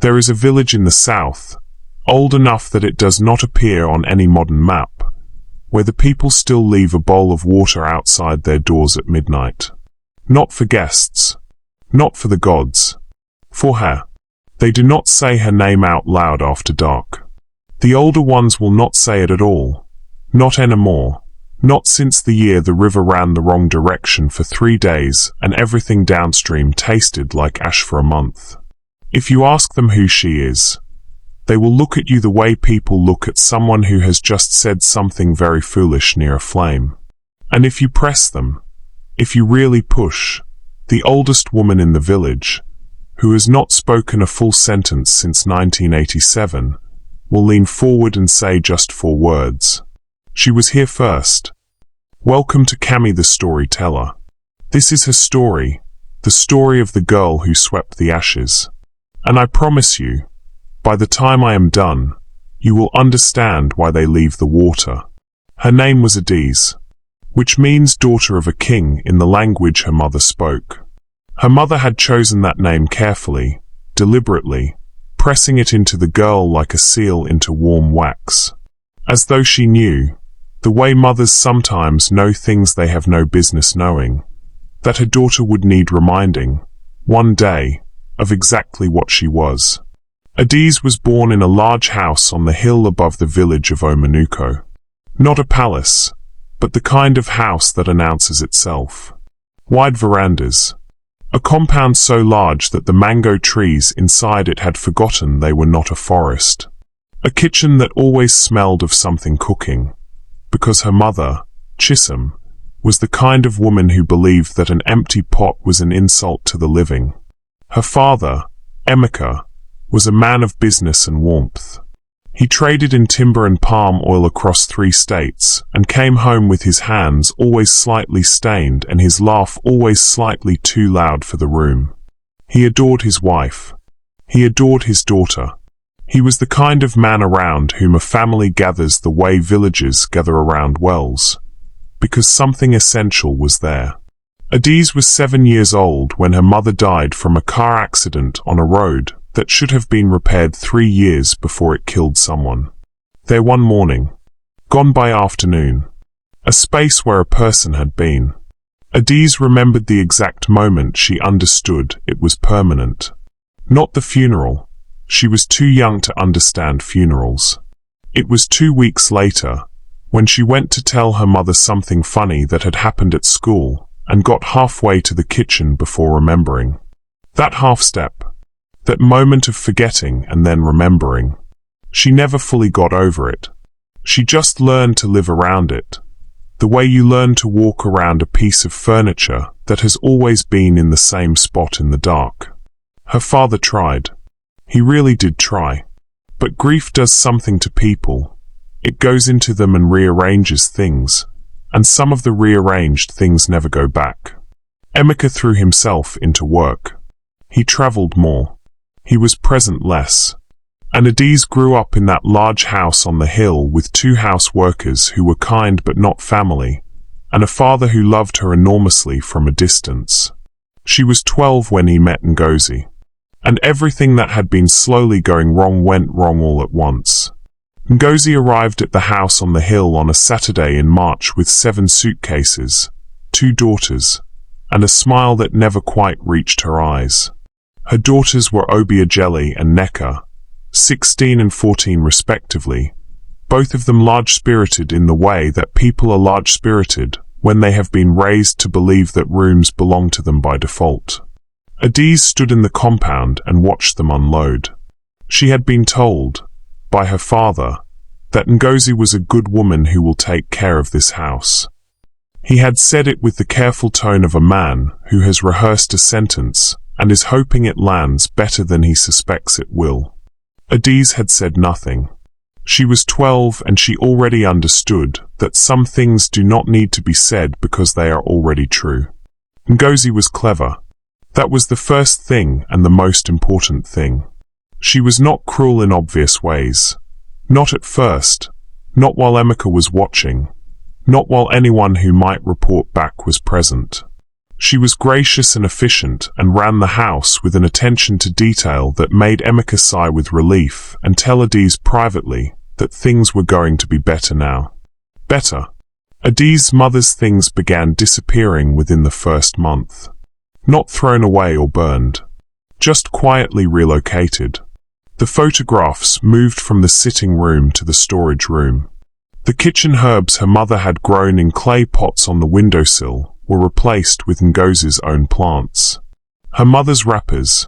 There is a village in the south, old enough that it does not appear on any modern map, where the people still leave a bowl of water outside their doors at midnight. Not for guests, not for the gods, for her. They do not say her name out loud after dark. The older ones will not say it at all, not anymore, not since the year the river ran the wrong direction for 3 days and everything downstream tasted like ash for a month. If you ask them who she is, they will look at you the way people look at someone who has just said something very foolish near a flame. And if you press them, if you really push, the oldest woman in the village, who has not spoken a full sentence since 1987, will lean forward and say just 4 words. She was here first. Welcome to Cammy the storyteller. This is her story, the story of the girl who swept the ashes. And I promise you, by the time I am done, you will understand why they leave the water. Her name was Adaeze, which means daughter of a king in the language her mother spoke. Her mother had chosen that name carefully, deliberately, pressing it into the girl like a seal into warm wax. As though she knew, the way mothers sometimes know things they have no business knowing, that her daughter would need reminding, one day, of exactly what she was. Adaeze was born in a large house on the hill above the village of Omenuko. Not a palace, but the kind of house that announces itself. Wide verandas. A compound so large that the mango trees inside it had forgotten they were not a forest. A kitchen that always smelled of something cooking, because her mother, Chisholm, was the kind of woman who believed that an empty pot was an insult to the living. Her father, Omenuko, was a man of business and warmth. He traded in timber and palm oil across 3 states, and came home with his hands always slightly stained and his laugh always slightly too loud for the room. He adored his wife. He adored his daughter. He was the kind of man around whom a family gathers the way villagers gather around wells, because something essential was there. Adaeze was 7 years old when her mother died from a car accident on a road that should have been repaired 3 years before it killed someone. There one morning, gone by afternoon, a space where a person had been. Adaeze remembered the exact moment she understood it was permanent. Not the funeral. She was too young to understand funerals. It was 2 weeks later, when she went to tell her mother something funny that had happened at school, and got halfway to the kitchen before remembering. That half step. That moment of forgetting and then remembering. She never fully got over it. She just learned to live around it. The way you learn to walk around a piece of furniture that has always been in the same spot in the dark. Her father tried. He really did try. But grief does something to people. It goes into them and rearranges things. And some of the rearranged things never go back. Omenuko threw himself into work. He traveled more. He was present less. And Adaeze grew up in that large house on the hill with 2 house workers who were kind but not family, and a father who loved her enormously from a distance. She was 12 when he met Ngozi. And everything that had been slowly going wrong went wrong all at once. Ngozi arrived at the house on the hill on a Saturday in March with 7 suitcases, 2 daughters, and a smile that never quite reached her eyes. Her daughters were Adaeze and Nneka, 16 and 14 respectively, both of them large-spirited in the way that people are large-spirited when they have been raised to believe that rooms belong to them by default. Adaeze stood in the compound and watched them unload. She had been told, by her father, that Ngozi was a good woman who will take care of this house. He had said it with the careful tone of a man who has rehearsed a sentence and is hoping it lands better than he suspects it will. Adaeze had said nothing. She was 12 and she already understood that some things do not need to be said because they are already true. Ngozi was clever. That was the first thing and the most important thing. She was not cruel in obvious ways. Not at first. Not while Omenuko was watching. Not while anyone who might report back was present. She was gracious and efficient and ran the house with an attention to detail that made Omenuko sigh with relief and tell Adaeze privately that things were going to be better now. Better. Adaeze's mother's things began disappearing within the first month. Not thrown away or burned. Just quietly relocated. The photographs moved from the sitting room to the storage room. The kitchen herbs her mother had grown in clay pots on the windowsill were replaced with Ngozi's own plants. Her mother's wrappers,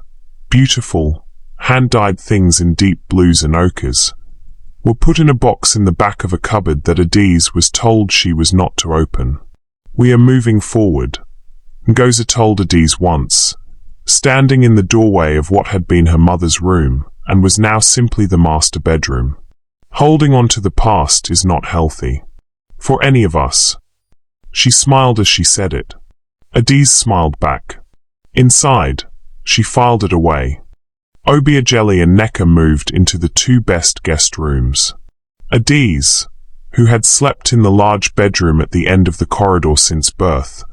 beautiful, hand-dyed things in deep blues and ochres, were put in a box in the back of a cupboard that Adaeze was told she was not to open. "We are moving forward," Ngozi told Adaeze once, standing in the doorway of what had been her mother's room and was now simply the master bedroom. Holding on to the past is not healthy. For any of us. She smiled as she said it. Adaeze smiled back. Inside, she filed it away. Omenuko and Nneka moved into the two best guest rooms. Adaeze, who had slept in the large bedroom at the end of the corridor since birth,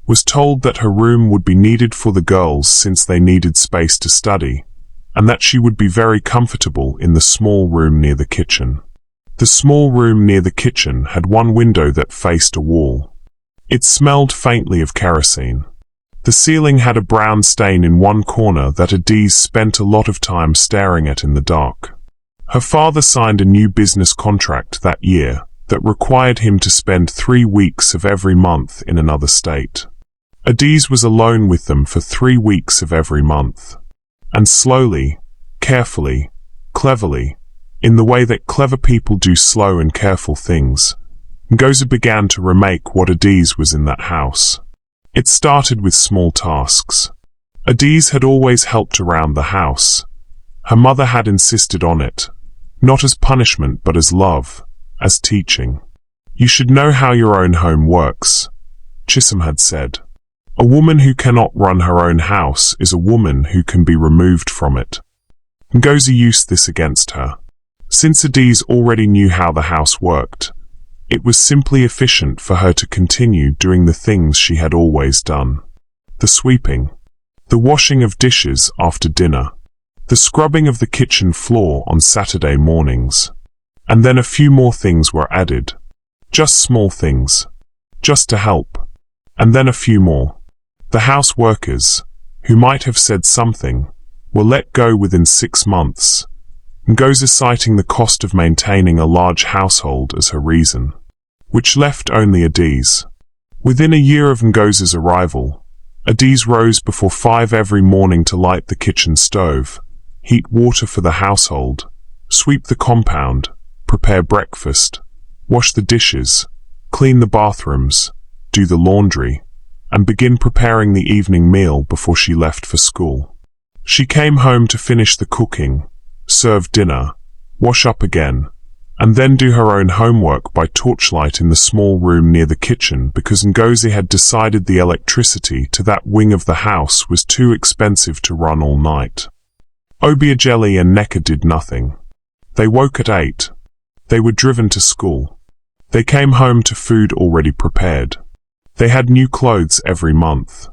was told that her room would be needed for the girls since they needed space to study, and that she would be very comfortable in the small room near the kitchen. The small room near the kitchen had one window that faced a wall. It smelled faintly of kerosene. The ceiling had a brown stain in one corner that Adaeze spent a lot of time staring at in the dark. Her father signed a new business contract that year that required him to spend 3 weeks of every month in another state. Adaeze was alone with them for 3 weeks of every month. And slowly, carefully, cleverly, in the way that clever people do slow and careful things, Ngozi began to remake what Adaeze was in that house. It started with small tasks. Adaeze had always helped around the house. Her mother had insisted on it, not as punishment but as love, as teaching. "You should know how your own home works," Chisholm had said. "A woman who cannot run her own house is a woman who can be removed from it." Ngozi used this against her. Since Adaeze already knew how the house worked, it was simply efficient for her to continue doing the things she had always done. The sweeping, the washing of dishes after dinner, the scrubbing of the kitchen floor on Saturday mornings. And then a few more things were added. Just small things. Just to help. And then a few more. The house workers, who might have said something, were let go within 6 months. Ngozi citing the cost of maintaining a large household as her reason, which left only Adaeze. Within a year of Ngozi's arrival, Adaeze rose before 5 every morning to light the kitchen stove, heat water for the household, sweep the compound, prepare breakfast, wash the dishes, clean the bathrooms, do the laundry, and begin preparing the evening meal before she left for school. She came home to finish the cooking, serve dinner, wash up again, and then do her own homework by torchlight in the small room near the kitchen because Ngozi had decided the electricity to that wing of the house was too expensive to run all night. Omenuko and Nneka did nothing. They woke at 8. They were driven to school. They came home to food already prepared. They had new clothes every month.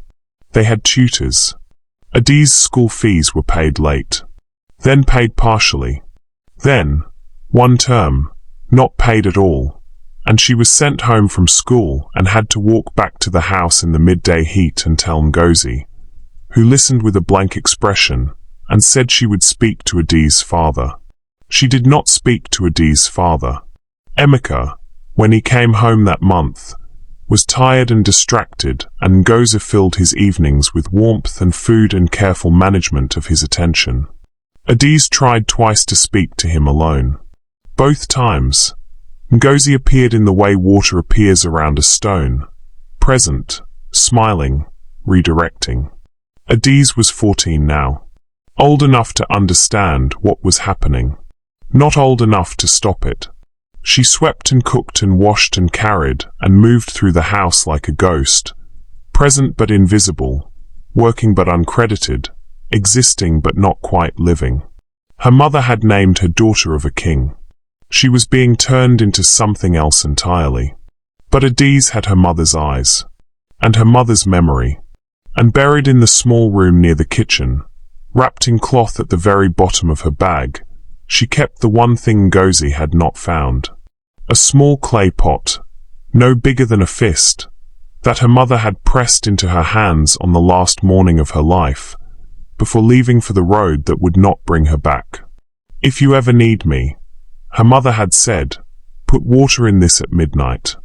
They had tutors. Adaeze's school fees were paid late. Then paid partially. Then, one term, not paid at all, and she was sent home from school and had to walk back to the house in the midday heat and tell Ngozi, who listened with a blank expression and said she would speak to Adaeze's father. She did not speak to Adaeze's father. Omenuko, when he came home that month, was tired and distracted, and Ngozi filled his evenings with warmth and food and careful management of his attention. Adaeze tried twice to speak to him alone. Both times, Ngozi appeared in the way water appears around a stone, present, smiling, redirecting. Adaeze was 14 now. Old enough to understand what was happening. Not old enough to stop it. She swept and cooked and washed and carried and moved through the house like a ghost, present but invisible, working but uncredited, existing but not quite living. Her mother had named her daughter of a king. She was being turned into something else entirely. But Adaeze had her mother's eyes, and her mother's memory, And buried in the small room near the kitchen, wrapped in cloth at the very bottom of her bag, she kept the one thing Ngozi had not found. A small clay pot, no bigger than a fist, that her mother had pressed into her hands on the last morning of her life, before leaving for the road that would not bring her back. "If you ever need me," her mother had said, "put water in this at midnight.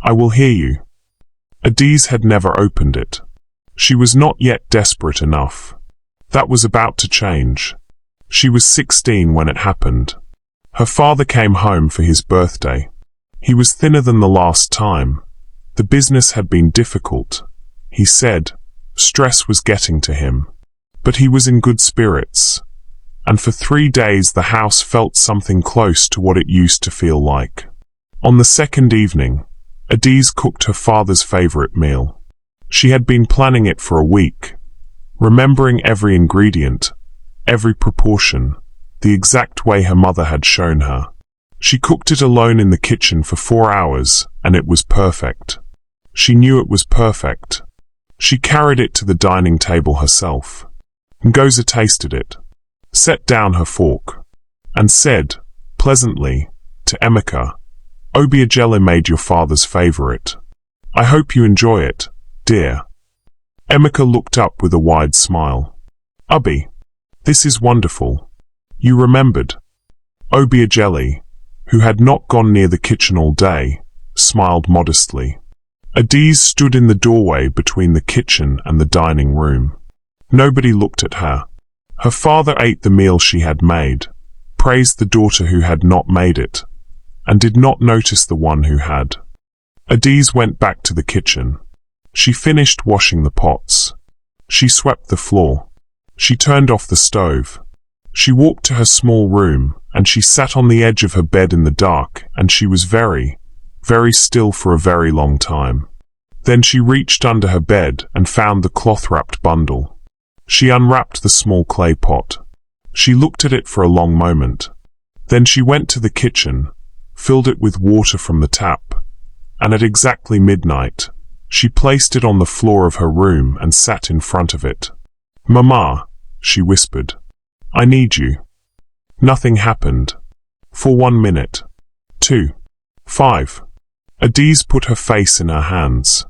I will hear you." Adaeze had never opened it. She was not yet desperate enough. That was about to change. She was 16 when it happened. Her father came home for his birthday. He was thinner than the last time. The business had been difficult, he said. Stress was getting to him. But he was in good spirits. And for 3 days the house felt something close to what it used to feel like. On the second evening, Adaeze cooked her father's favorite meal. She had been planning it for a week, remembering every ingredient, every proportion, the exact way her mother had shown her. She cooked it alone in the kitchen for 4 hours, and it was perfect. She knew it was perfect. She carried it to the dining table herself. Ngozi tasted it, set down her fork, and said, pleasantly, to Emeka, "Obiageli made your father's favorite. I hope you enjoy it, dear." Emeka looked up with a wide smile. "Ubby, this is wonderful. You remembered." Obiageli, who had not gone near the kitchen all day, smiled modestly. Adaeze stood in the doorway between the kitchen and the dining room. Nobody looked at her. Her father ate the meal she had made, praised the daughter who had not made it, and did not notice the one who had. Adaeze went back to the kitchen. She finished washing the pots. She swept the floor. She turned off the stove. She walked to her small room, and she sat on the edge of her bed in the dark, and she was very, very still for a very long time. Then she reached under her bed and found the cloth-wrapped bundle. She unwrapped the small clay pot. She looked at it for a long moment. Then she went to the kitchen, filled it with water from the tap, and at exactly midnight, she placed it on the floor of her room and sat in front of it. "Mama," she whispered, "I need you." Nothing happened. For 1 minute. 2. 5. Adaeze put her face in her hands.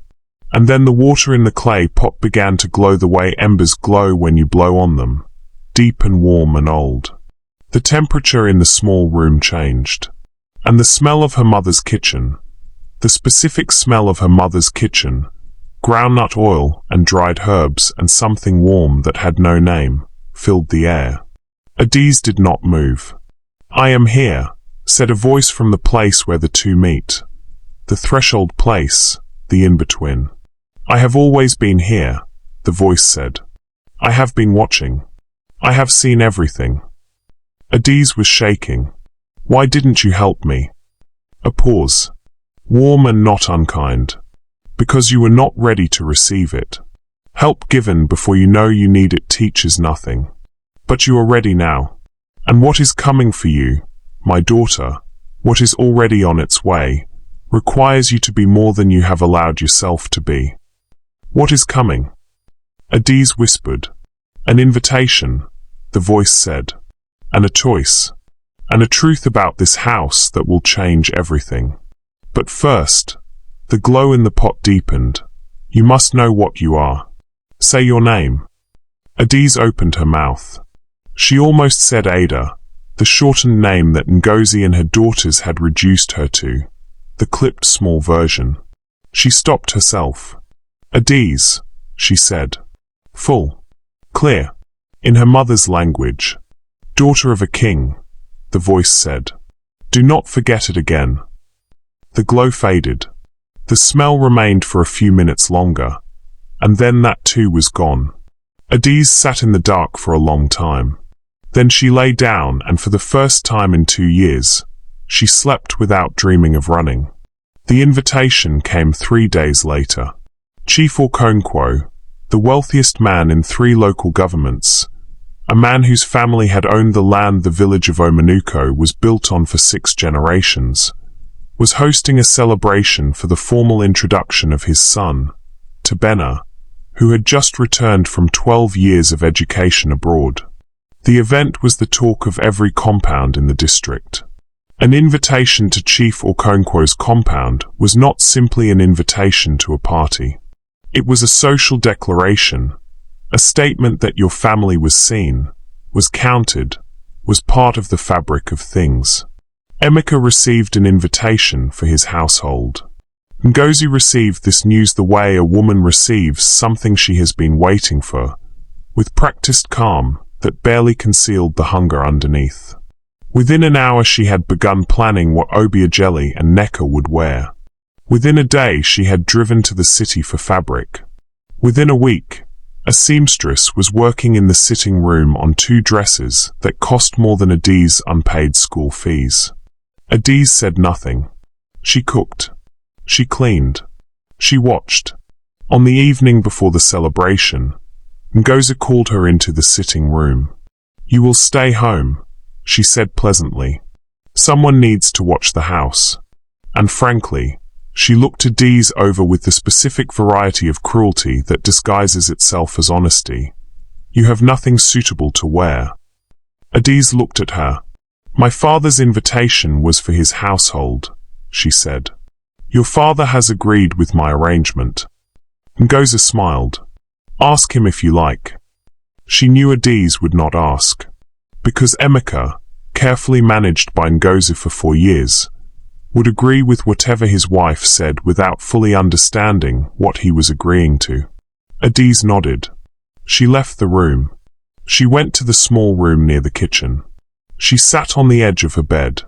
And then the water in the clay pot began to glow the way embers glow when you blow on them, deep and warm and old. The temperature in the small room changed. And the smell of her mother's kitchen, the specific smell of her mother's kitchen, groundnut oil and dried herbs and something warm that had no name, filled the air. Adaeze did not move. "I am here," said a voice from the place where the two meet. The threshold place, the in-between. "I have always been here," the voice said. "I have been watching. I have seen everything." Adaeze was shaking. "Why didn't you help me?" A pause. Warm and not unkind. "Because you were not ready to receive it. Help given before you know you need it teaches nothing. But you are ready now. And what is coming for you, my daughter, what is already on its way, requires you to be more than you have allowed yourself to be." "What is coming?" Adaeze whispered. "An invitation," the voice said. "And a choice. And a truth about this house that will change everything. But first," the glow in the pot deepened, "you must know what you are. Say your name." Adaeze opened her mouth. She almost said Ada, the shortened name that Ngozi and her daughters had reduced her to, the clipped small version. She stopped herself. "Adaeze," she said. Full. Clear. In her mother's language. "Daughter of a king," the voice said. "Do not forget it again." The glow faded. The smell remained for a few minutes longer, and then that too was gone. Adaeze sat in the dark for a long time. Then she lay down, and for the first time in 2 years, she slept without dreaming of running. The invitation came 3 days later. Chief Okonkwo, the wealthiest man in 3 local governments, a man whose family had owned the land the village of Omenuko was built on for 6 generations, was hosting a celebration for the formal introduction of his son, Tobena, who had just returned from 12 years of education abroad. The event was the talk of every compound in the district. An invitation to Chief Okonkwo's compound was not simply an invitation to a party. It was a social declaration, a statement that your family was seen, was counted, was part of the fabric of things. Emeka received an invitation for his household. Ngozi received this news the way a woman receives something she has been waiting for, with practiced calm that barely concealed the hunger underneath. Within an hour she had begun planning what Obiageli and Nneka would wear. Within a day she had driven to the city for fabric. Within a week, a seamstress was working in the sitting room on 2 dresses that cost more than Adaeze's unpaid school fees. Adaeze said nothing. She cooked. She cleaned. She watched. On the evening before the celebration, Ngozi called her into the sitting room. "You will stay home," she said pleasantly. "Someone needs to watch the house." And frankly, she looked Adaeze over with the specific variety of cruelty that disguises itself as honesty. "You have nothing suitable to wear." Adaeze looked at her. "My father's invitation was for his household," she said. "Your father has agreed with my arrangement." Ngozi smiled. "Ask him if you like." She knew Adaeze would not ask. Because Emeka, carefully managed by Ngozi for 4 years, would agree with whatever his wife said without fully understanding what he was agreeing to. Adaeze nodded. She left the room. She went to the small room near the kitchen. She sat on the edge of her bed.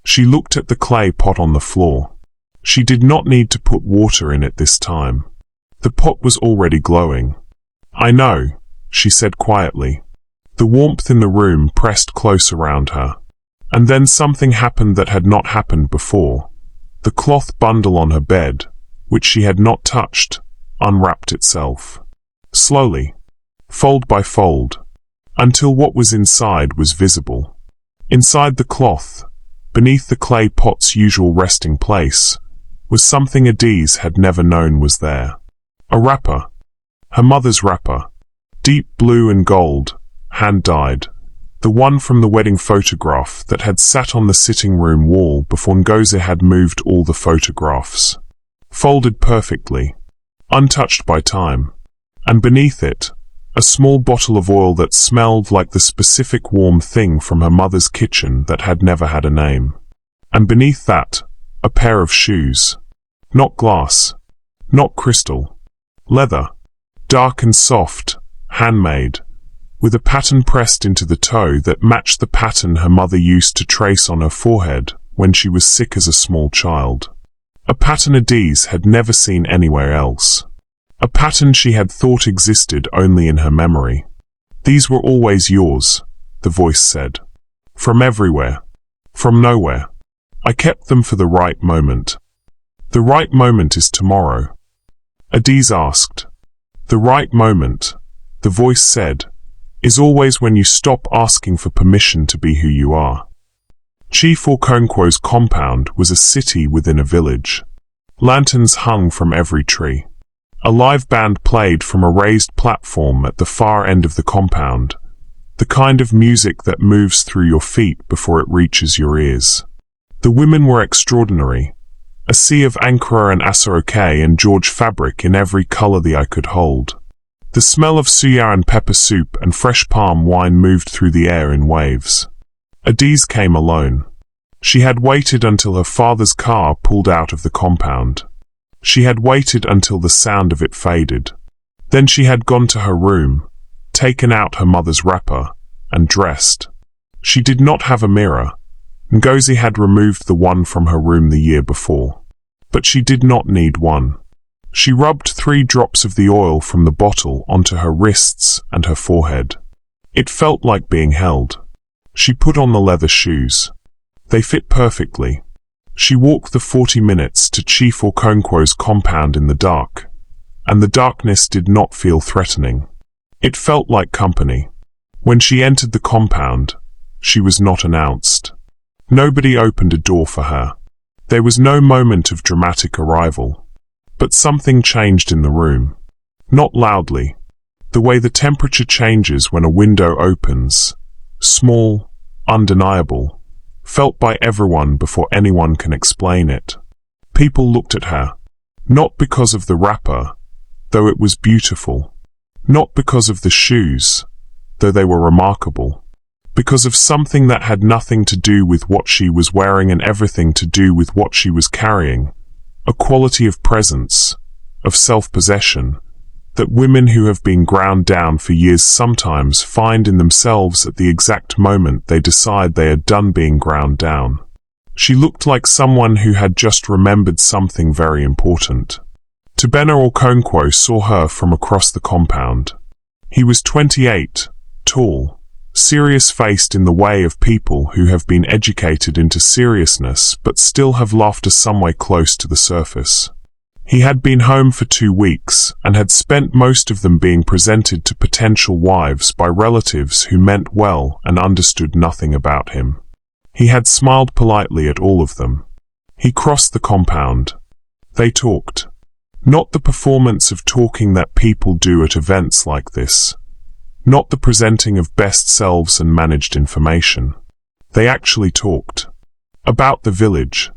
She looked at the clay pot on the floor. She did not need to put water in it this time. The pot was already glowing. "I know," she said quietly. The warmth in the room pressed close around her. And then something happened that had not happened before. The cloth bundle on her bed, which she had not touched, unwrapped itself. Slowly, fold by fold, until what was inside was visible. Inside the cloth, beneath the clay pot's usual resting place, was something Adaeze had never known was there. A wrapper. Her mother's wrapper. Deep blue and gold, hand-dyed. The one from the wedding photograph that had sat on the sitting room wall before Ngozi had moved all the photographs. Folded perfectly, untouched by time. And beneath it, a small bottle of oil that smelled like the specific warm thing from her mother's kitchen that had never had a name. And beneath that, a pair of shoes. Not glass. Not crystal. Leather. Dark and soft, handmade, with a pattern pressed into the toe that matched the pattern her mother used to trace on her forehead when she was sick as a small child. A pattern Adaeze had never seen anywhere else. A pattern she had thought existed only in her memory. "These were always yours," the voice said. "From everywhere. From nowhere. I kept them for the right moment." "The right moment is tomorrow?" Adaeze asked. "The right moment," the voice said, "is always when you stop asking for permission to be who you are." Chief Okonkwo's compound was a city within a village. Lanterns hung from every tree. A live band played from a raised platform at the far end of the compound, the kind of music that moves through your feet before it reaches your ears. The women were extraordinary, a sea of Ankara and Asaroke and George fabric in every color the eye could hold. The smell of suya and pepper soup and fresh palm wine moved through the air in waves. Adaeze came alone. She had waited until her father's car pulled out of the compound. She had waited until the sound of it faded. Then she had gone to her room, taken out her mother's wrapper, and dressed. She did not have a mirror. Ngozi had removed the one from her room the year before. But she did not need one. She rubbed 3 drops of the oil from the bottle onto her wrists and her forehead. It felt like being held. She put on the leather shoes. They fit perfectly. She walked the 40 minutes to Chief Okonkwo's compound in the dark, and the darkness did not feel threatening. It felt like company. When she entered the compound, she was not announced. Nobody opened a door for her. There was no moment of dramatic arrival. But something changed in the room. Not loudly. The way the temperature changes when a window opens. Small, undeniable, felt by everyone before anyone can explain it. People looked at her. Not because of the wrapper, though it was beautiful. Not because of the shoes, though they were remarkable. Because of something that had nothing to do with what she was wearing and everything to do with what she was carrying. A quality of presence, of self-possession, that women who have been ground down for years sometimes find in themselves at the exact moment they decide they are done being ground down. She looked like someone who had just remembered something very important. Tubena Okonkwo saw her from across the compound. He was 28, tall, serious-faced in the way of people who have been educated into seriousness but still have laughter some way close to the surface. He had been home for 2 weeks and had spent most of them being presented to potential wives by relatives who meant well and understood nothing about him. He had smiled politely at all of them. He crossed the compound. They talked. Not the performance of talking that people do at events like this. Not the presenting of best selves and managed information. They actually talked. About the village.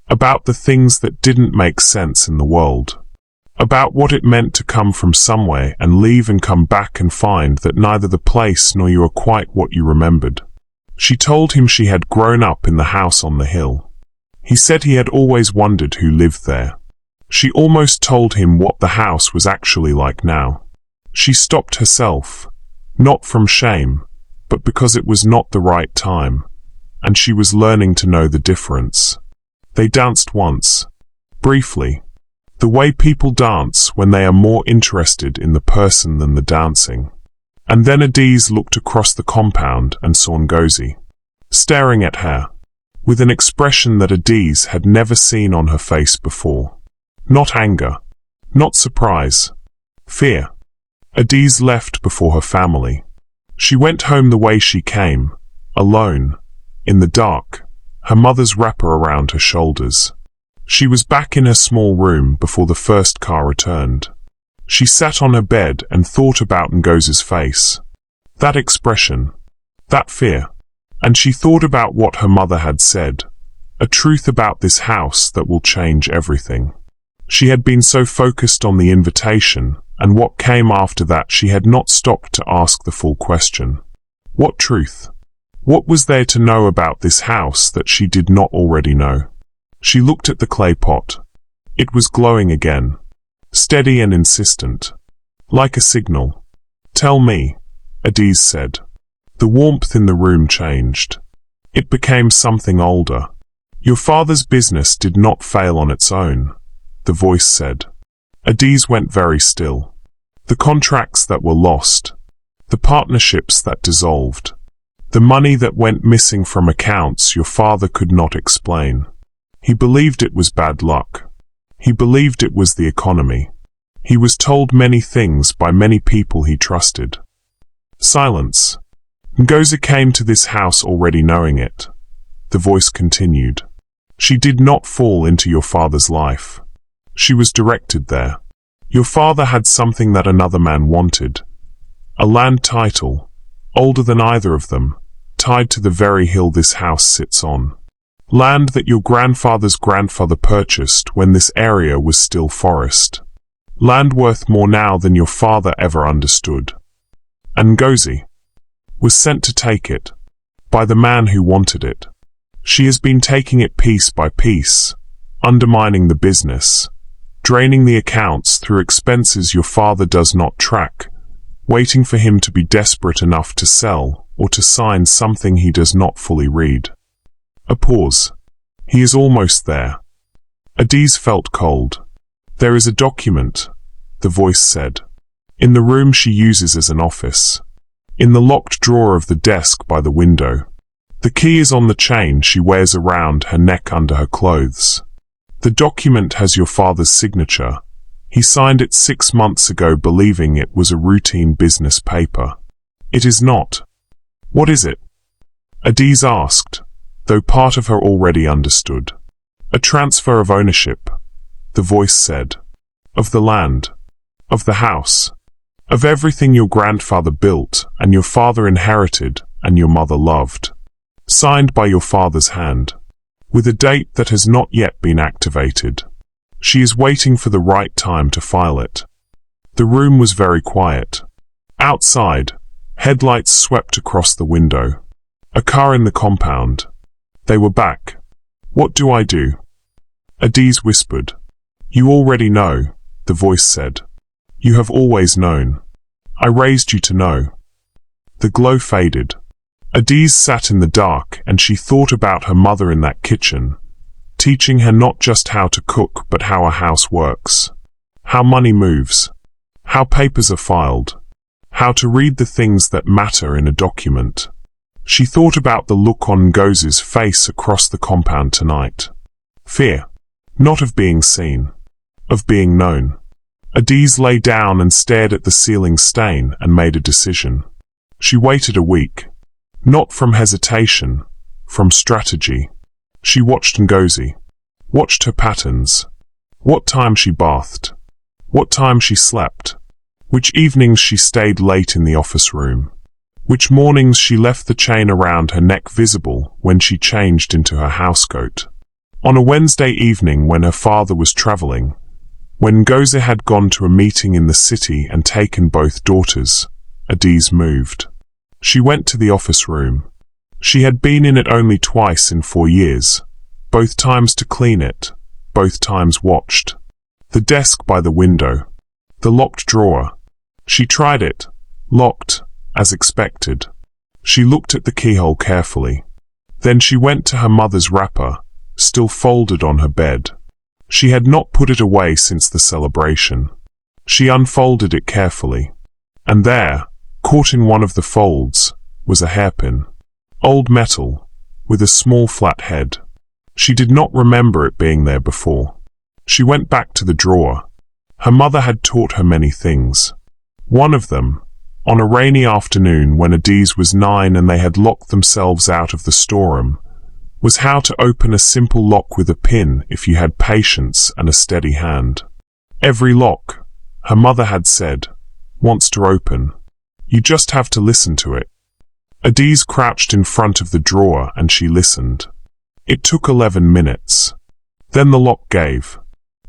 About the things that didn't make sense in the world. About what it meant to come from somewhere and leave and come back and find that neither the place nor you are quite what you remembered. She told him she had grown up in the house on the hill. He said he had always wondered who lived there. She almost told him what the house was actually like now. She stopped herself, not from shame, but because it was not the right time, and she was learning to know the difference. They danced once, briefly, the way people dance when they are more interested in the person than the dancing. And then Adaeze looked across the compound and saw Ngozi, staring at her, with an expression that Adaeze had never seen on her face before. Not anger, not surprise, fear. Adaeze left before her family. She went home the way she came, alone, in the dark, her mother's wrapper around her shoulders. She was back in her small room before the first car returned. She sat on her bed and thought about Ngozi's face. That expression, that fear. And she thought about what her mother had said, a truth about this house that will change everything. She had been so focused on the invitation, and what came after that she had not stopped to ask the full question. What truth? What was there to know about this house that she did not already know? She looked at the clay pot. It was glowing again, steady and insistent, like a signal. Tell me, Adaeze said. The warmth in the room changed. It became something older. Your father's business did not fail on its own, the voice said. Adaeze went very still. The contracts that were lost, the partnerships that dissolved, the money that went missing from accounts your father could not explain. He believed it was bad luck. He believed it was the economy. He was told many things by many people he trusted. Silence. Ngozi came to this house already knowing it. The voice continued. She did not fall into your father's life. She was directed there. Your father had something that another man wanted. A land title, older than either of them, tied to the very hill this house sits on. Land that your grandfather's grandfather purchased when this area was still forest. Land worth more now than your father ever understood. And Ngozi was sent to take it, by the man who wanted it. She has been taking it piece by piece, undermining the business, draining the accounts through expenses your father does not track, waiting for him to be desperate enough to sell or to sign something he does not fully read. A pause. He is almost there. Adaeze felt cold. There is a document, the voice said, in the room she uses as an office. In the locked drawer of the desk by the window. The key is on the chain she wears around her neck under her clothes. The document has your father's signature. He signed it 6 months ago believing it was a routine business paper. It is not. What is it? Adaeze asked, though part of her already understood. A transfer of ownership, the voice said. Of the land. Of the house. Of everything your grandfather built, and your father inherited, and your mother loved. Signed by your father's hand. With a date that has not yet been activated. She is waiting for the right time to file it. The room was very quiet. Outside, headlights swept across the window. A car in the compound. They were back. What do I do? Adaeze whispered. You already know, the voice said. You have always known. I raised you to know. The glow faded. Adaeze sat in the dark and she thought about her mother in that kitchen, teaching her not just how to cook but how a house works, how money moves, how papers are filed, how to read the things that matter in a document. She thought about the look on Ngozi's face across the compound tonight. Fear. Not of being seen. Of being known. Adaeze lay down and stared at the ceiling stain and made a decision. She waited a week. Not from hesitation, from strategy. She watched Ngozi. Watched her patterns. What time she bathed. What time she slept. Which evenings she stayed late in the office room. Which mornings she left the chain around her neck visible when she changed into her housecoat. On a Wednesday evening when her father was traveling, when Ngozi had gone to a meeting in the city and taken both daughters, Adaeze moved. She went to the office room. She had been in it only twice in 4 years, both times to clean it, both times watched. The desk by the window. The locked drawer. She tried it. Locked, as expected. She looked at the keyhole carefully. Then she went to her mother's wrapper, still folded on her bed. She had not put it away since the celebration. She unfolded it carefully. And there, caught in one of the folds, was a hairpin. Old metal, with a small flat head. She did not remember it being there before. She went back to the drawer. Her mother had taught her many things. One of them, on a rainy afternoon when Adaeze was 9 and they had locked themselves out of the storeroom, was how to open a simple lock with a pin if you had patience and a steady hand. Every lock, her mother had said, wants to open. You just have to listen to it. Adaeze crouched in front of the drawer and she listened. It took 11 minutes. Then the lock gave.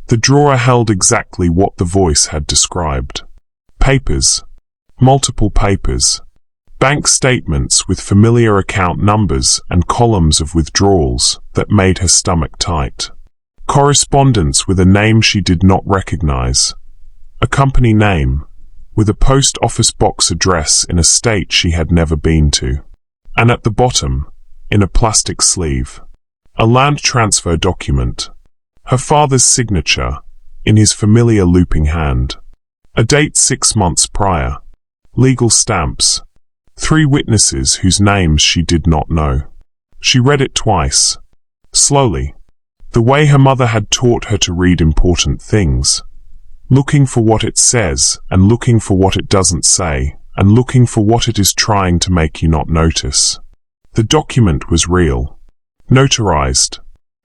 The drawer held exactly what the voice had described. Papers. Multiple papers. Bank statements with familiar account numbers and columns of withdrawals that made her stomach tight. Correspondence with a name she did not recognize. A company name, with a post office box address in a state she had never been to. And at the bottom, in a plastic sleeve, a land transfer document. Her father's signature, in his familiar looping hand. A date 6 months prior. Legal stamps. 3 witnesses whose names she did not know. She read it twice. Slowly. The way her mother had taught her to read important things. Looking for what it says, and looking for what it doesn't say, and looking for what it is trying to make you not notice. The document was real. Notarized.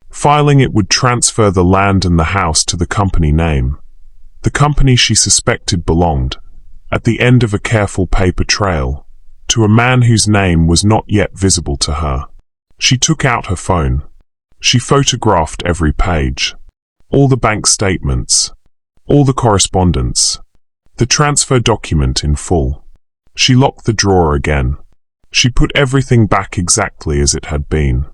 Filing it would transfer the land and the house to the company name. The company she suspected belonged, at the end of a careful paper trail, to a man whose name was not yet visible to her. She took out her phone. She photographed every page. All the bank statements. All the correspondence. The transfer document in full. She locked the drawer again. She put everything back exactly as it had been.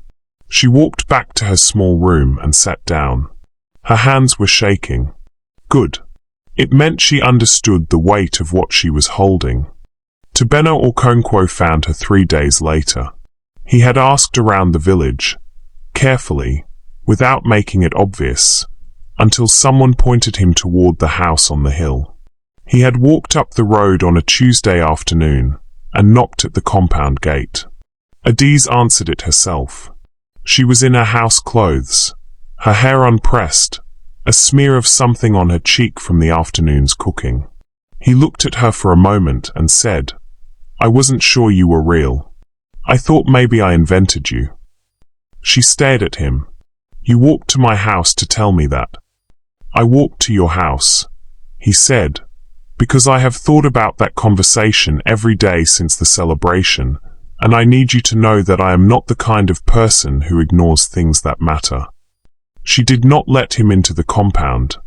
She walked back to her small room and sat down. Her hands were shaking. Good. It meant she understood the weight of what she was holding. Tobeno Okonkwo found her 3 days later. He had asked around the village, carefully, without making it obvious, until someone pointed him toward the house on the hill. He had walked up the road on a Tuesday afternoon and knocked at the compound gate. Adaeze answered it herself. She was in her house clothes, her hair unpressed, a smear of something on her cheek from the afternoon's cooking. He looked at her for a moment and said, I wasn't sure you were real. I thought maybe I invented you. She stared at him. You walked to my house to tell me that. I walked to your house, he said, Because I have thought about that conversation every day since the celebration, and I need you to know that I am not the kind of person who ignores things that matter. She did not let him into the compound.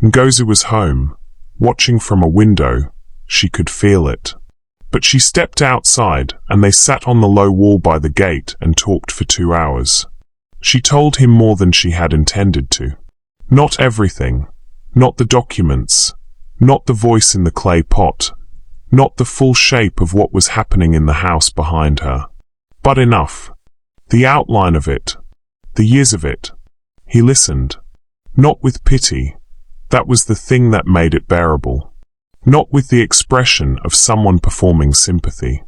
Ngozi was home, watching from a window. She could feel it. But she stepped outside, and they sat on the low wall by the gate and talked for 2 hours. She told him more than she had intended to. Not everything. Not the documents. Not the voice in the clay pot. Not the full shape of what was happening in the house behind her. But enough. The outline of it. The years of it. He listened. Not with pity. That was the thing that made it bearable. Not with the expression of someone performing sympathy.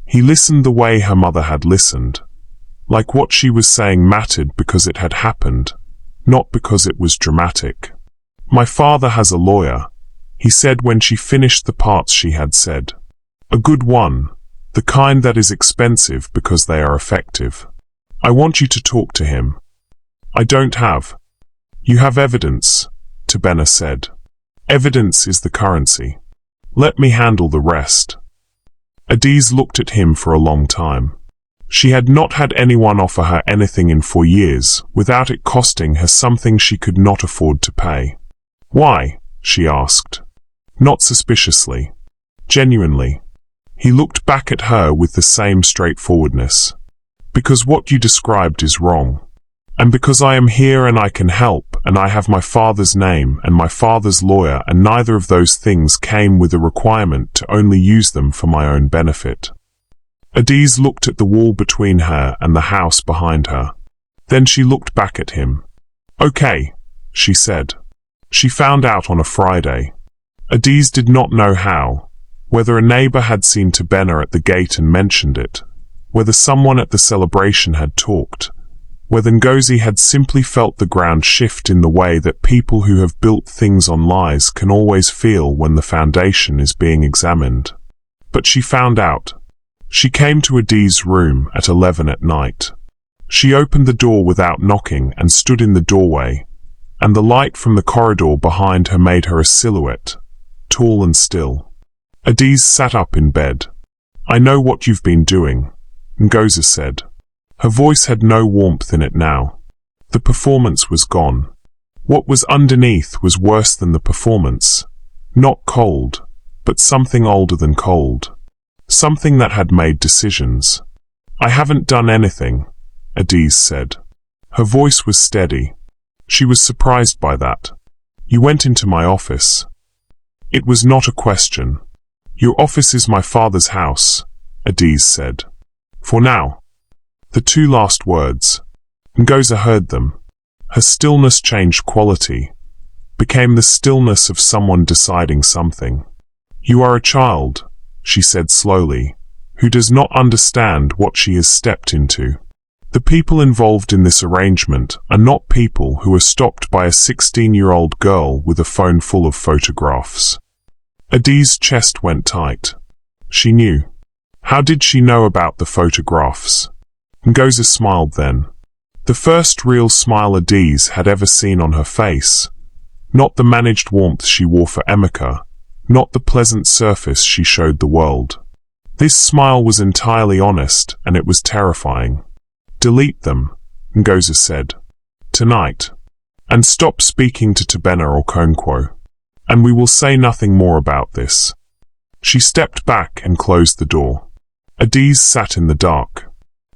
He listened the way her mother had listened. Like what she was saying mattered because it had happened, not because it was dramatic. My father has a lawyer, he said when she finished the parts she had said. A good one, the kind that is expensive because they are effective. I want you to talk to him. I don't have. You have evidence, Tabena said. Evidence is the currency. Let me handle the rest. Adaeze looked at him for a long time. She had not had anyone offer her anything in 4 years, without it costing her something she could not afford to pay. Why? She asked. Not suspiciously. Genuinely. He looked back at her with the same straightforwardness. Because what you described is wrong. And because I am here and I can help, and I have my father's name and my father's lawyer, and neither of those things came with a requirement to only use them for my own benefit. Adaeze looked at the wall between her and the house behind her. Then she looked back at him. Okay, she said. She found out on a Friday. Adaeze did not know how, whether a neighbor had seen Tabena at the gate and mentioned it, whether someone at the celebration had talked, whether Ngozi had simply felt the ground shift in the way that people who have built things on lies can always feel when the foundation is being examined. But she found out. She came to Adaeze's room at 11 at night. She opened the door without knocking and stood in the doorway, and the light from the corridor behind her made her a silhouette, tall and still. Adaeze sat up in bed. I know what you've been doing, Ngozi said. Her voice had no warmth in it now. The performance was gone. What was underneath was worse than the performance. Not cold, but something older than cold. Something that had made decisions. I haven't done anything, Adaeze said. Her voice was steady. She was surprised by that. You went into my office. It was not a question. Your office is my father's house, Adaeze said. For now. The 2 last words. Ngozi heard them. Her stillness changed quality. Became the stillness of someone deciding something. You are a child, she said slowly, who does not understand what she has stepped into. The people involved in this arrangement are not people who are stopped by a 16-year-old girl with a phone full of photographs. Adaeze's chest went tight. She knew. How did she know about the photographs? Ngozi smiled then. The first real smile Adaeze had ever seen on her face. Not the managed warmth she wore for Emeka. Not the pleasant surface she showed the world. This smile was entirely honest, and it was terrifying. Delete them, Ngozi said. Tonight. And stop speaking to Tabena or Konkwo. And we will say nothing more about this. She stepped back and closed the door. Adaeze sat in the dark.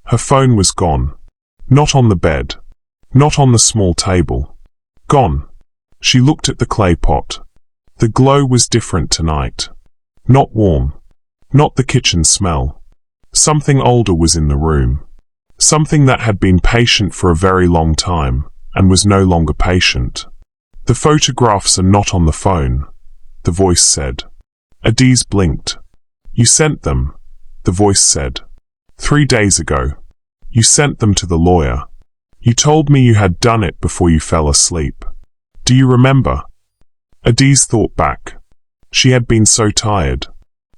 Her phone was gone. Not on the bed. Not on the small table. Gone. She looked at the clay pot. The glow was different tonight. Not warm. Not the kitchen smell. Something older was in the room. Something that had been patient for a very long time, and was no longer patient. The photographs are not on the phone, the voice said. Adaeze blinked. You sent them, the voice said. 3 days ago. You sent them to the lawyer. You told me you had done it before you fell asleep. Do you remember? Adaeze thought back. She had been so tired.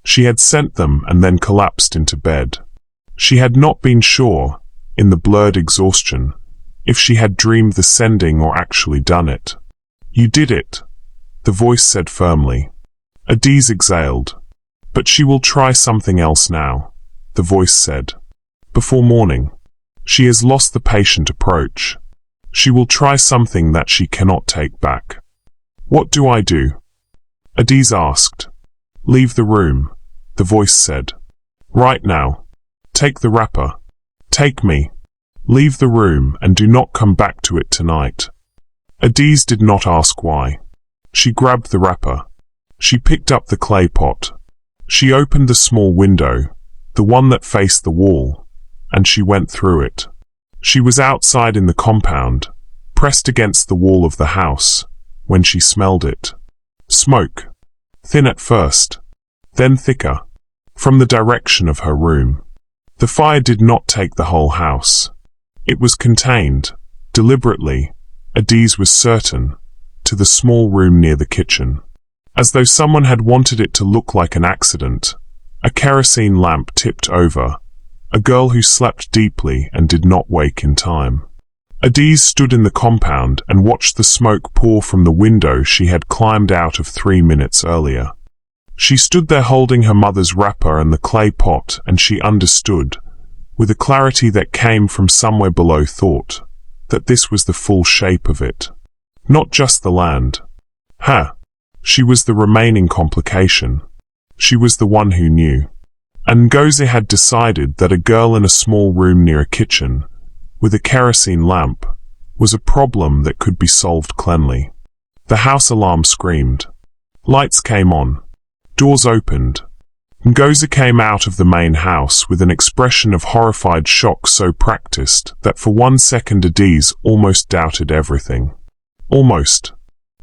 She had sent them and then collapsed into bed. She had not been sure, in the blurred exhaustion, if she had dreamed the sending or actually done it. You did it, the voice said firmly. Adaeze exhaled. But she will try something else now, the voice said. Before morning. She has lost the patient approach. She will try something that she cannot take back. What do I do? Adaeze asked. Leave the room, the voice said. Right now. Take the wrapper. Take me. Leave the room and do not come back to it tonight. Adaeze did not ask why. She grabbed the wrapper. She picked up the clay pot. She opened the small window, the one that faced the wall, and she went through it. She was outside in the compound, pressed against the wall of the house, when she smelled it. Smoke. Thin at first, then thicker, from the direction of her room. The fire did not take the whole house. It was contained, deliberately, Adaeze was certain, to the small room near the kitchen. As though someone had wanted it to look like an accident, a kerosene lamp tipped over, a girl who slept deeply and did not wake in time. Adaeze stood in the compound and watched the smoke pour from the window she had climbed out of 3 minutes earlier. She stood there holding her mother's wrapper and the clay pot, and she understood, with a clarity that came from somewhere below thought, that this was the full shape of it. Not just the land. She was the remaining complication. She was the one who knew. And Adaeze had decided that a girl in a small room near a kitchen, with a kerosene lamp, was a problem that could be solved cleanly. The house alarm screamed. Lights came on. Doors opened. Adaeze came out of the main house with an expression of horrified shock so practiced that for 1 second Adaeze almost doubted everything. Almost.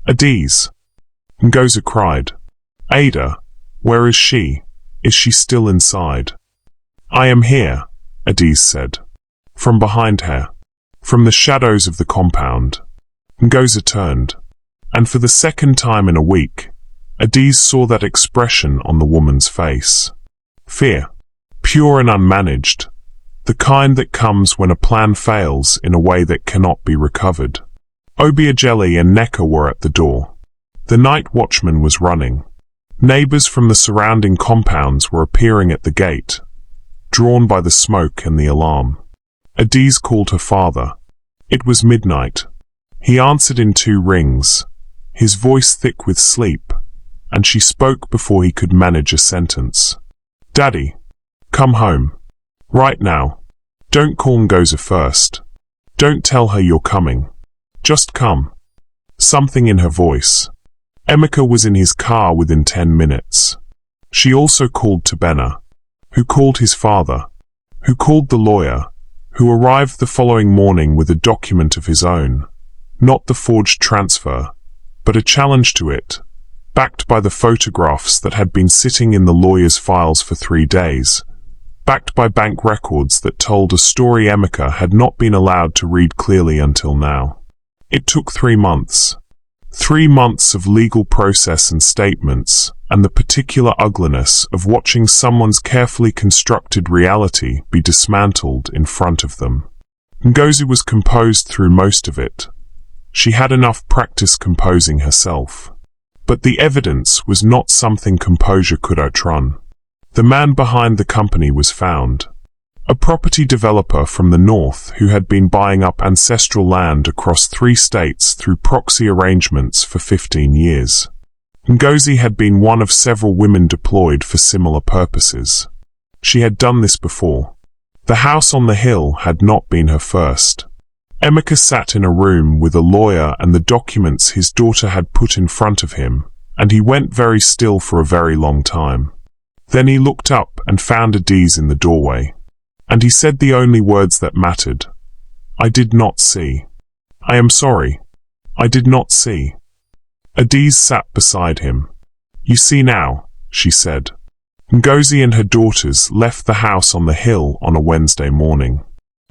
Adaeze. Adaeze cried. Ada, where is she? Is she still inside? I am here, Adaeze said. From behind her. From the shadows of the compound. Adaeze turned. And for the second time in a week, Adaeze saw that expression on the woman's face. Fear. Pure and unmanaged. The kind that comes when a plan fails in a way that cannot be recovered. Omenuko and Nneka were at the door. The night watchman was running. Neighbors from the surrounding compounds were appearing at the gate, drawn by the smoke and the alarm. Adaeze called her father. It was midnight. He answered in 2 rings, his voice thick with sleep, and she spoke before he could manage a sentence. Daddy, come home. Right now. Don't call Adaeze first. Don't tell her you're coming. Just come. Something in her voice. Omenuko was in his car within 10 minutes. She also called Tabena, who called his father, who called the lawyer, who arrived the following morning with a document of his own, not the forged transfer, but a challenge to it, backed by the photographs that had been sitting in the lawyer's files for 3 days, backed by bank records that told a story Omenuko had not been allowed to read clearly until now. It took 3 months. 3 months of legal process and statements, and the particular ugliness of watching someone's carefully constructed reality be dismantled in front of them. Adaeze was composed through most of it. She had enough practice composing herself. But the evidence was not something composure could outrun. The man behind the company was found. A property developer from the north who had been buying up ancestral land across 3 states through proxy arrangements for 15 years. Adaeze had been one of several women deployed for similar purposes. She had done this before. The house on the hill had not been her first. Omenuko sat in a room with a lawyer and the documents his daughter had put in front of him, and he went very still for a very long time. Then he looked up and found Adaeze in the doorway. And he said the only words that mattered. I did not see. I am sorry. I did not see. Adaeze sat beside him. You see now, she said. Adaeze and her daughters left the house on the hill on a Wednesday morning.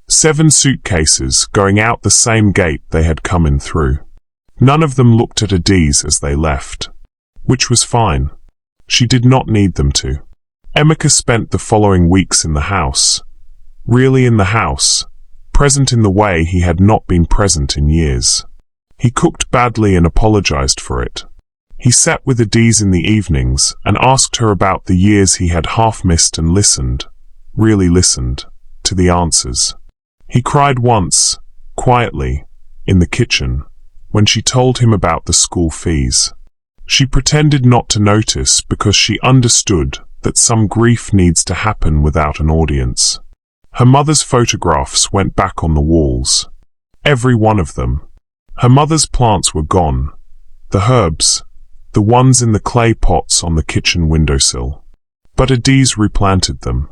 7 suitcases going out the same gate they had come in through. None of them looked at Adaeze as they left. Which was fine. She did not need them to. Omenuko spent the following weeks in the house. Really in the house, present in the way he had not been present in years. He cooked badly and apologized for it. He sat with Adaeze in the evenings and asked her about the years he had half missed and listened, really listened, to the answers. He cried once, quietly, in the kitchen, when she told him about the school fees. She pretended not to notice because she understood that some grief needs to happen without an audience. Her mother's photographs went back on the walls. Every one of them. Her mother's plants were gone. The herbs, the ones in the clay pots on the kitchen windowsill. But Adaeze replanted them.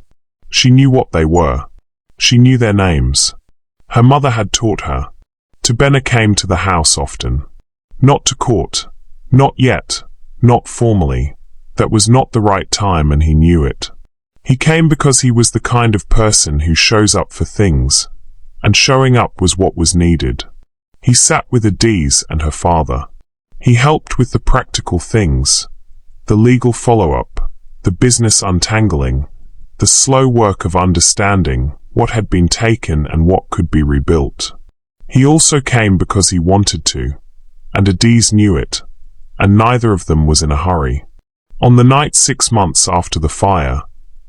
She knew what they were. She knew their names. Her mother had taught her. Tobena came to the house often. Not to court. Not yet. Not formally. That was not the right time, and he knew it. He came because he was the kind of person who shows up for things, and showing up was what was needed. He sat with Adaeze and her father. He helped with the practical things, the legal follow-up, the business untangling, the slow work of understanding what had been taken and what could be rebuilt. He also came because he wanted to, and Adaeze knew it, and neither of them was in a hurry. On the night 6 months after the fire,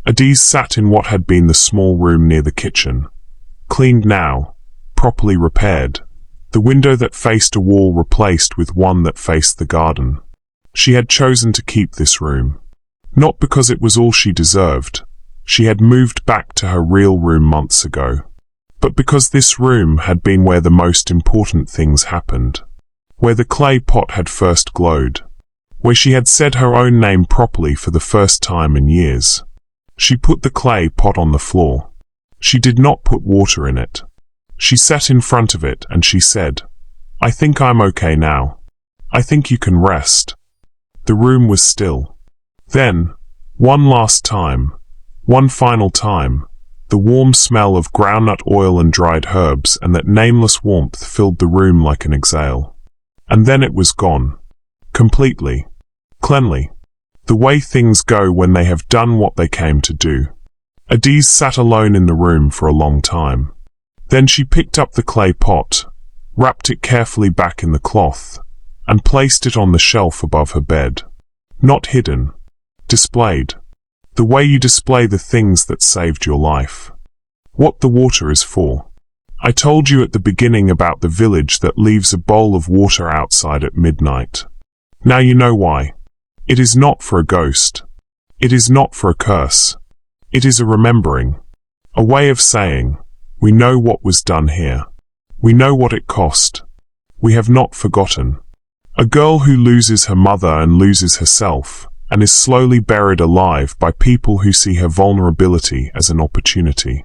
Adaeze sat in what had been the small room near the kitchen, cleaned now, properly repaired, the window that faced a wall replaced with one that faced the garden. She had chosen to keep this room. Not because it was all she deserved. She had moved back to her real room months ago. But because this room had been where the most important things happened. Where the clay pot had first glowed. Where she had said her own name properly for the first time in years. She put the clay pot on the floor. She did not put water in it. She sat in front of it and she said, "I think I'm okay now. I think you can rest." The room was still. Then, one last time, one final time, the warm smell of groundnut oil and dried herbs and that nameless warmth filled the room like an exhale. And then it was gone. Completely. Cleanly. The way things go when they have done what they came to do. Adaeze sat alone in the room for a long time. Then she picked up the clay pot, wrapped it carefully back in the cloth, and placed it on the shelf above her bed. Not hidden. Displayed. The way you display the things that saved your life. What the water is for. I told you at the beginning about the village that leaves a bowl of water outside at midnight. Now you know why. It is not for a ghost. It is not for a curse. It is a remembering. A way of saying, we know what was done here. We know what it cost. We have not forgotten. A girl who loses her mother and loses herself, and is slowly buried alive by people who see her vulnerability as an opportunity.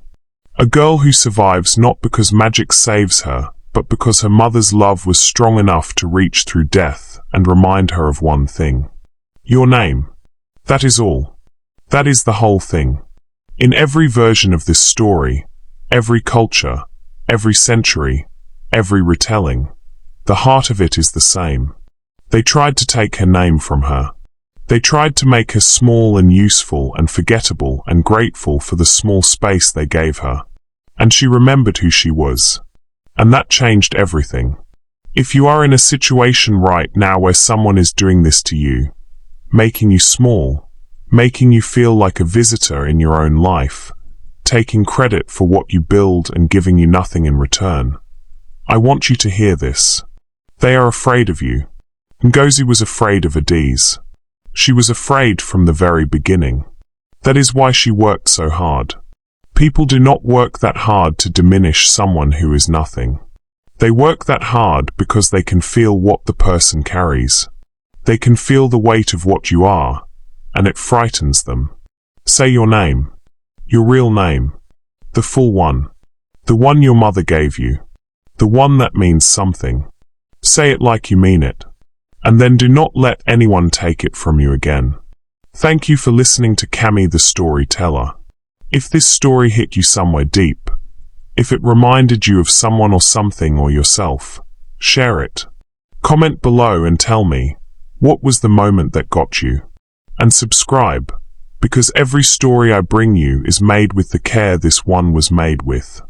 A girl who survives not because magic saves her, but because her mother's love was strong enough to reach through death and remind her of one thing. Your name. That is all. That is the whole thing. In every version of this story, every culture, every century, every retelling, the heart of it is the same. They tried to take her name from her. They tried to make her small and useful and forgettable and grateful for the small space they gave her. And she remembered who she was. And that changed everything. If you are in a situation right now where someone is doing this to you, making you small, making you feel like a visitor in your own life, taking credit for what you build and giving you nothing in return, I want you to hear this. They are afraid of you. Ngozi was afraid of Adaeze. She was afraid from the very beginning. That is why she worked so hard. People do not work that hard to diminish someone who is nothing. They work that hard because they can feel what the person carries. They can feel the weight of what you are, and it frightens them. Say your name. Your real name. The full one. The one your mother gave you. The one that means something. Say it like you mean it. And then do not let anyone take it from you again. Thank you for listening to Cammy the Storyteller. If this story hit you somewhere deep, if it reminded you of someone or something or yourself, share it. Comment below and tell me, what was the moment that got you? And subscribe, because every story I bring you is made with the care this one was made with.